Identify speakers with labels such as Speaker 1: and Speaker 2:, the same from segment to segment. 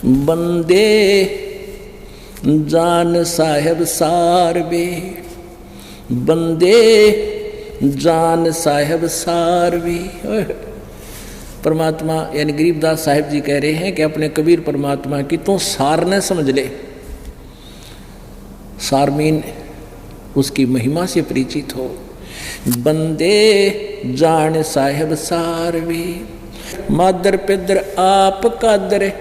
Speaker 1: बंदे जान साहेब सारवे, बंदे जान साहेब सारवे। परमात्मा यानी गरीबदास साहिब जी कह रहे हैं कि अपने कबीर परमात्मा की तू सार न समझ ले। सारमीन उसकी महिमा से परिचित हो। बंदे जान साहेब सारवे, मादर पिदर आप कादर,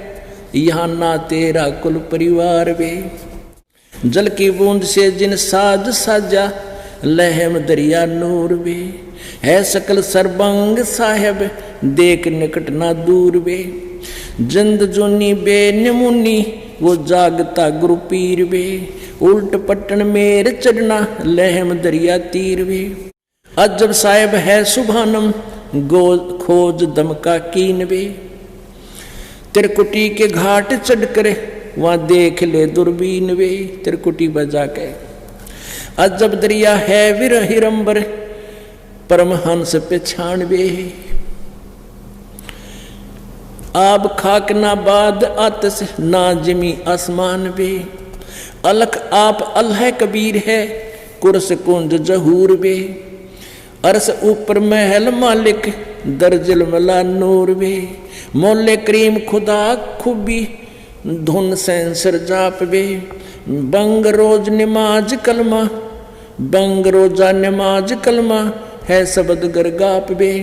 Speaker 1: यहाँ ना तेरा कुल परिवार वे। जल की बूंद से जिन साज साजा, लहम दरिया नूर वे। है सकल सरबंग साहेब, देख निकट ना दूर वे। जिंद जोनी बेनमुनी, वो जागता गुरु पीर वे। उल्ट पट्टन मेर चढ़ना, लहम दरिया तीर वे। अजब साहेब है सुभानम, गोद खोज दम का कीन वे। तिरकुटी के घाट चढ़ कर वहां देख ले दूरबीन वे। तिरकुटी बजा के अजब दरिया है विरहिरंबर, परमहंस पे छानवे। आब खाक ना बाद आतस, ना जमी आसमान वे। अलख आप अल्लाह कबीर है, कुर्स कुंज जहूर वे। अरस ऊपर महल मालिक, दर्जल मला नूर वे। मोले करीम खुदा खुबी, धुन सेंसर जाप वे। बंग रोज नमाज कलमा, बंग रोजा नमाज कलमा, है शब्द गरगाप वे।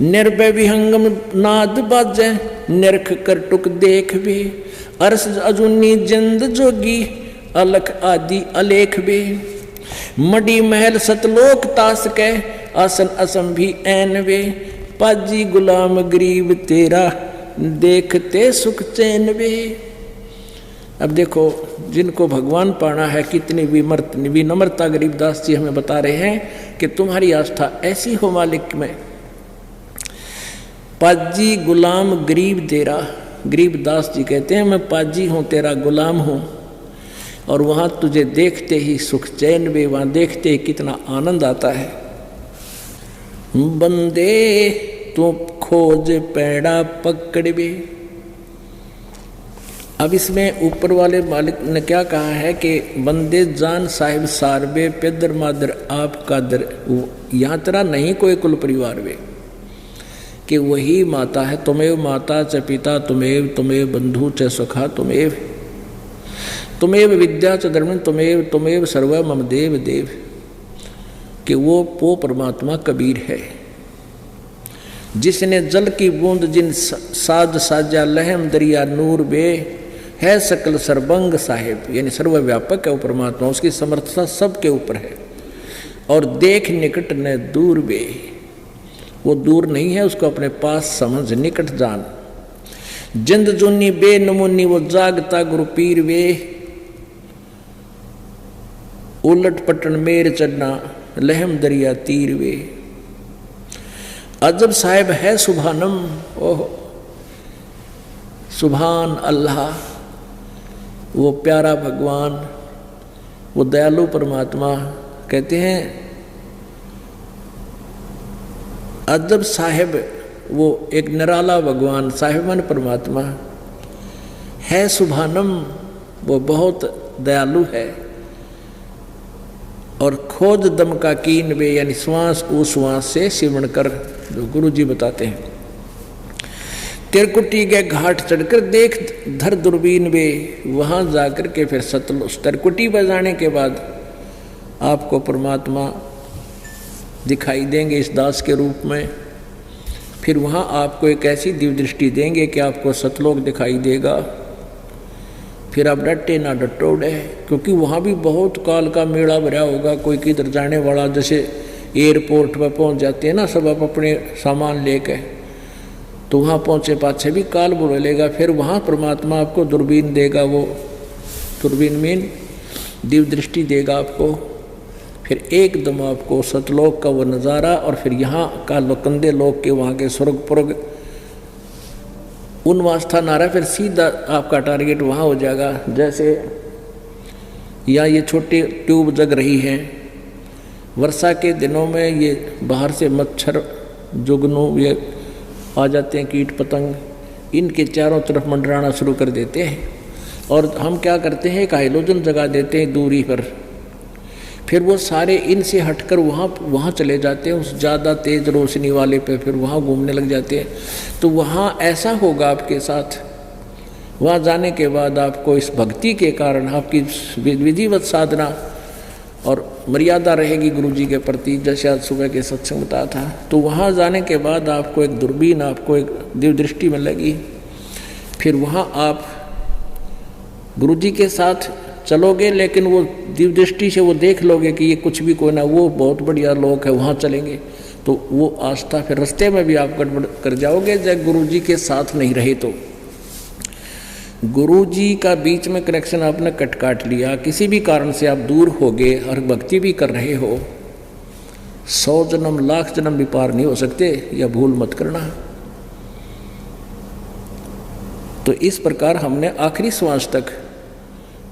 Speaker 1: निर्भय विहंगम नाद बाजे, निरख कर टुक देख वे। अरस अजुनी जिंद जोगी, अलख आदि अलेख वे। मडी महल सतलोक तास के, आसन असम भी ऐन वे। पाजी गुलाम गरीब तेरा, देखते सुख चैन वे। अब देखो जिनको भगवान पाना है कितनी विनम्रता गरीबदास जी हमें बता रहे हैं कि तुम्हारी आस्था ऐसी हो मालिक में। पाजी गुलाम गरीब तेरा, गरीबदास जी कहते हैं मैं पाजी हूँ तेरा गुलाम हूँ, और वहाँ तुझे देखते ही सुख चैन वे, वहाँ देखते ही कितना आनंद आता है। बंदे तू खोज पैड़ा पकड़वे। अब इसमें ऊपर वाले मालिक ने क्या कहा है कि बंदे जान साहिब सारवे, पेदर मादर आप कादर। यहाँ तरह नहीं कोई कुल परिवार वे, कि वही माता है। तुमेव माता च पिता तुमेव, तुमेव बंधु च सखा तुमेव, तुमेव विद्या च धर्म तुमेव, तुमेव सर्व मम देव देव। कि वो परमात्मा कबीर है जिसने जल की बूंद जिन साज साजा, लहम दरिया नूर बे। है सकल सर्वंग साहिब, यानी सर्वव्यापक है वो परमात्मा, उसकी समर्थता सबके ऊपर है। और देख निकट न दूर बे, वो दूर नहीं है, उसको अपने पास समझ निकट जान। जिंद जुन्नी बे नमुन्नी, वो जागता गुरु पीर वे। उलट पटन मेर चढ़ना, लहम दरिया तीर वे। अजब साहिब है सुभानम, ओह सुभान अल्लाह, वो प्यारा भगवान, वो दयालु परमात्मा। कहते हैं अजब साहिब, वो एक निराला भगवान, साहिबन परमात्मा है। सुभानम, वो बहुत दयालु है। और खोज दम का कीन वे, यानी श्वास उश्वास से सिमरण कर, जो गुरु जी बताते हैं। तिरकुटी के घाट चढ़कर देख धर दूरबीन वे। वहाँ जाकर के फिर सतलुज तिरकुटी बजाने के बाद आपको परमात्मा दिखाई देंगे इस दास के रूप में। फिर वहाँ आपको एक ऐसी दिव्य दृष्टि देंगे कि आपको सतलोक दिखाई देगा। फिर आप डटे ना डटोड़े, क्योंकि वहाँ भी बहुत काल का मेला भरा होगा। कोई किधर जाने वाला, जैसे एयरपोर्ट पर पहुँच जाते हैं ना सब आप अपने सामान लेके, तो वहाँ पहुँचे पाछे भी काल बोलेगा। फिर वहाँ परमात्मा आपको दूरबीन देगा, वो दूरबीन मीन दिव्य दृष्टि देगा आपको। फिर एकदम आपको सतलोक का वो नज़ारा, और फिर यहाँ का लोकंदे लोक के वहाँ के स्वर्ग उन्वास्था नारा, फिर सीधा आपका टारगेट वहाँ हो जाएगा। जैसे या ये छोटी ट्यूब जग रही है, वर्षा के दिनों में ये बाहर से मच्छर जुगनू ये आ जाते हैं, कीट पतंग, इनके चारों तरफ मंडराना शुरू कर देते हैं। और हम क्या करते हैं, एक हाइड्रोजन जगा देते हैं दूरी पर, फिर वो सारे इनसे हटकर वहाँ चले जाते हैं उस ज़्यादा तेज़ रोशनी वाले पे, फिर वहाँ घूमने लग जाते हैं। तो वहाँ ऐसा होगा आपके साथ, वहाँ जाने के बाद आपको इस भक्ति के कारण आपकी विधिवत साधना और मर्यादा रहेगी गुरु जी के प्रति, जैसे आज सुबह के सत्संग बताया था। तो वहाँ जाने के बाद आपको एक दूरबीन, आपको एक दिव्य दृष्टि मिलेगी। फिर वहाँ आप गुरु जी के साथ चलोगे, लेकिन वो दिव्य दृष्टि से वो देख लोगे कि ये कुछ भी कोई ना, वो बहुत बढ़िया लोग है, वहाँ चलेंगे। तो वो आस्था फिर रास्ते में भी आप गड़बड़ कर जाओगे जब गुरु जी के साथ नहीं रहे। तो गुरु जी का बीच में कनेक्शन आपने काट लिया, किसी भी कारण से आप दूर हो गए और भक्ति भी कर रहे हो, 100 जन्म लाख जन्म भी पार नहीं हो सकते, यह भूल मत करना। तो इस प्रकार हमने आखिरी श्वास तक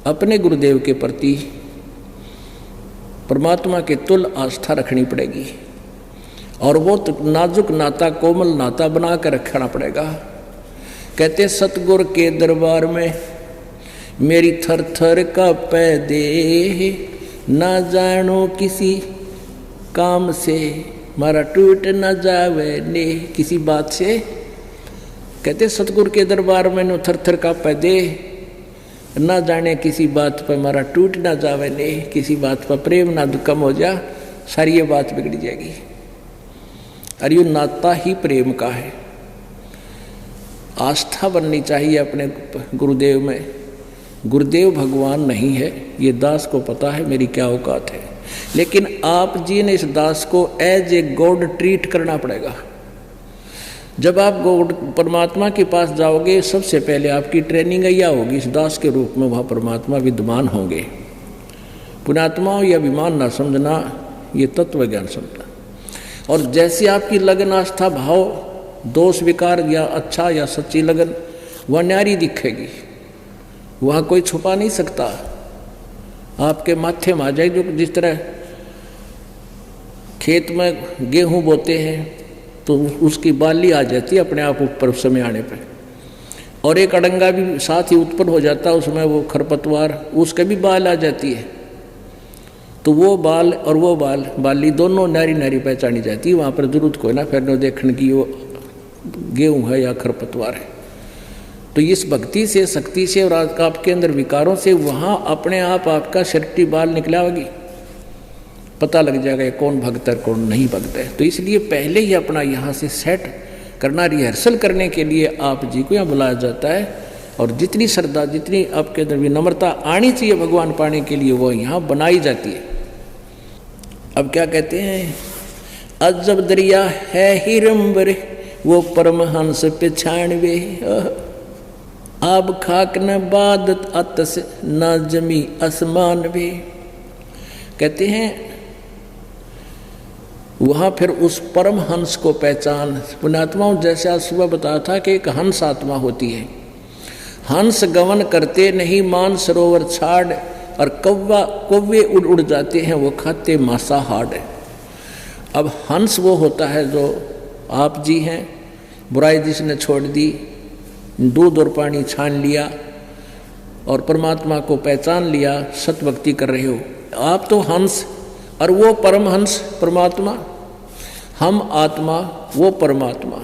Speaker 1: अपने गुरुदेव के प्रति परमात्मा के तुल आस्था रखनी पड़ेगी, और वो नाजुक नाता, कोमल नाता बना कर रखना पड़ेगा। कहते सतगुर के दरबार में मेरी थर थर कांपे देह, ना जानो किसी काम से मारा टूट न जावे ने। किसी बात से, कहते सतगुर के दरबार में थर थर कांपे देह, ना जाने किसी बात पर मारा टूट ना जावे ने। किसी बात पर प्रेम ना कम हो जा, सारी ये बात बिगड़ जाएगी। और ये नाता ही प्रेम का है। आस्था बननी चाहिए अपने गुरुदेव में। गुरुदेव भगवान नहीं है, ये दास को पता है मेरी क्या औकात है, लेकिन आप जी ने इस दास को एज ए गॉड ट्रीट करना पड़ेगा। जब आप गॉड परमात्मा के पास जाओगे, सबसे पहले आपकी ट्रेनिंग यह होगी, इस दास के रूप में वहाँ परमात्मा विद्यमान होंगे। पुण्यात्माओं, यह अभिमान ना समझना, ये तत्व ज्ञान समझना। और जैसे आपकी लगन, आस्था, भाव, दोष विकार या अच्छा या सच्ची लगन वह न्यारी दिखेगी, वहाँ कोई छुपा नहीं सकता। आपके माथे में आ जाए, जो जिस तरह खेत में गेहूं बोते हैं तो उसकी बाली आ जाती है अपने आप ऊपर उस समय आने पर, और एक अड़ंगा भी साथ ही उत्पन्न हो जाता है, उसमें वो खरपतवार, उसके भी बाल आ जाती है। तो वो बाल और वो बाली दोनों नारी नारी पहचानी जाती है। वहाँ पर जरूरत कोई ना फिर देखने की वो गेहूं है या खरपतवार है। तो इस भक्ति से, शक्ति से और आपके अंदर विकारों से वहाँ अपने आप आपका शक्ति बाल निकलाएगी, पता लग जाएगा कौन भक्त है कौन नहीं भक्त है। तो इसलिए पहले ही अपना यहाँ से सेट करना, रिहर्सल करने के लिए आप जी को यहाँ बुलाया जाता है। और जितनी श्रद्धा, जितनी आपके अंदर विनम्रता आनी चाहिए भगवान पाने के लिए, वो यहाँ बनाई जाती है। अब क्या कहते हैं, अजब दरिया है हिरंबर वो परमहंस पिछाणवे, आब खाक न बादत अतस न जमी आसमान वे। कहते हैं वहाँ फिर उस परमहंस को पहचान। पुण्यात्माओं, जैसे आज सुबह बताया था कि एक हंस आत्मा होती है, हंस गमन करते नहीं मान सरोवर छाड़, और कौवे उड़ उड़ जाते हैं वो खाते मांसाहार। अब हंस वो होता है जो आप जी हैं, बुराई जिसने छोड़ दी, दूध और पानी छान लिया और परमात्मा को पहचान लिया, सतभक्ति कर रहे हो आप, तो हंस। और वो परमहंस परमात्मा, हम आत्मा, वो परमात्मा।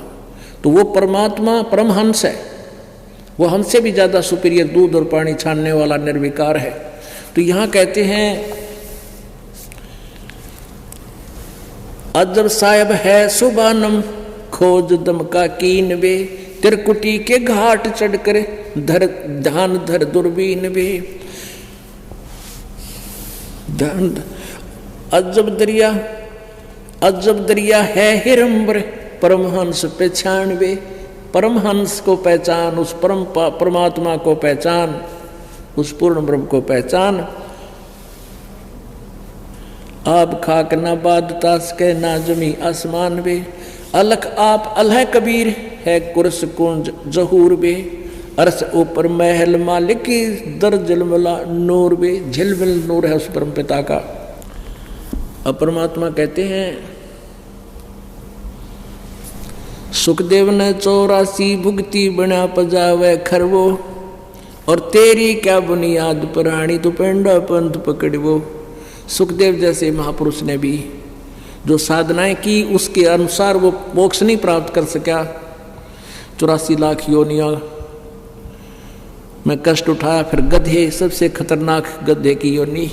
Speaker 1: तो वो परमात्मा परमहंस है, वो हमसे भी ज़्यादा सुपीरियर, दूध और पानी छानने वाला निर्विकार है। तो यहाँ कहते हैं अजब साहेब है सुबानम खोज दम का कीन वे, तिरकुटी के घाट चढ़कर ध्यान धर दूरबीन वे। अजब दरिया है हिरंबर परमहंस पहचानवे। परमहंस को पहचान, उस परमात्मा को पहचान, उस पूर्ण ब्रह्म को पहचान। आप खाक न बाद तास के ना जमी आसमान वे, अलख आप अलह कबीर है कुर्स कुंज जहूर वे, अरस ऊपर महल मालिक की दर झिलमिला नूर वे। झिलमिल नूर है उस परम पिता का। अब परमात्मा कहते हैं सुखदेव ने 84 भुगती बना पजावे खरवो, और तेरी क्या बुनियाद प्राणी तो पेंडा पंथ पकड़वो। सुखदेव जैसे महापुरुष ने भी जो साधनाएं की उसके अनुसार वो मोक्ष नहीं प्राप्त कर सका। 84 लाख योनियां में कष्ट उठाया। फिर गधे, सबसे खतरनाक गधे की योनि,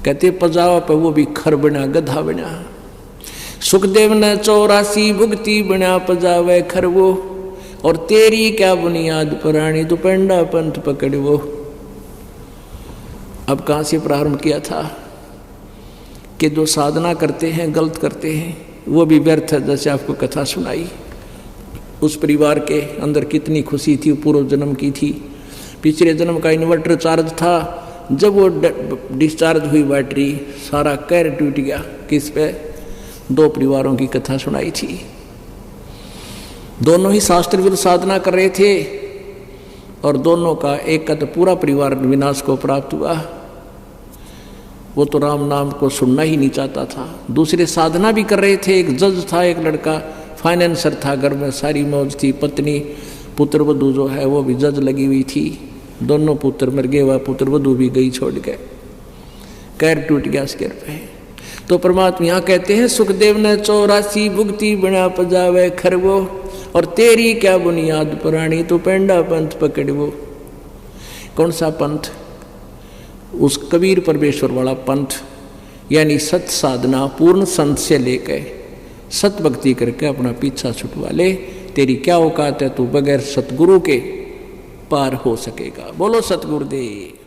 Speaker 1: कहते पजावा पर वो भी खर बना, गधा बना। सुखदेव ने 84 भुगती बना पजावे खरवो, और तेरी क्या बुनियाद प्राणी तो पेंडा पंथ पकड़वो। अब कहाँ से प्रारंभ किया था कि जो साधना करते हैं गलत करते हैं वो भी व्यर्थ है। जैसे आपको कथा सुनाई, उस परिवार के अंदर कितनी खुशी थी, पूर्व जन्म की थी, पिछले जन्म का इन्वर्टर चार्ज था, जब वो डिस्चार्ज हुई बैटरी सारा कैर टूट गया। किस पे? 2 परिवारों की कथा सुनाई थी। दोनों ही शास्त्र विरुद्ध साधना कर रहे थे और दोनों का एक का तो पूरा परिवार विनाश को प्राप्त हुआ। वो तो राम नाम को सुनना ही नहीं चाहता था। दूसरे साधना भी कर रहे थे। एक जज था, एक लड़का फाइनेंसर था, घर में सारी मौज थी। पत्नी पुत्र वधू जो है वो भी जज लगी हुई थी। दोनों पुत्र मर गए, वह पुत्र वधू भी गई छोड़ के, कैर टूट गया सिर पे। तो परमात्मा यहाँ कहते हैं सुखदेव ने 84 भुगती बना पजावे खरवो, और तेरी क्या बुनियाद प्राणी तो पेंडा पंथ पकड़वो। कौन सा पंथ? उस कबीर परमेश्वर वाला पंथ, यानी सत साधना पूर्ण संत से लेकर सत भक्ति करके अपना पीछा छुटवा ले। तेरी क्या औकात है, तू बगैर सतगुरु के पार हो सकेगा। बोलो सतगुरुदेव।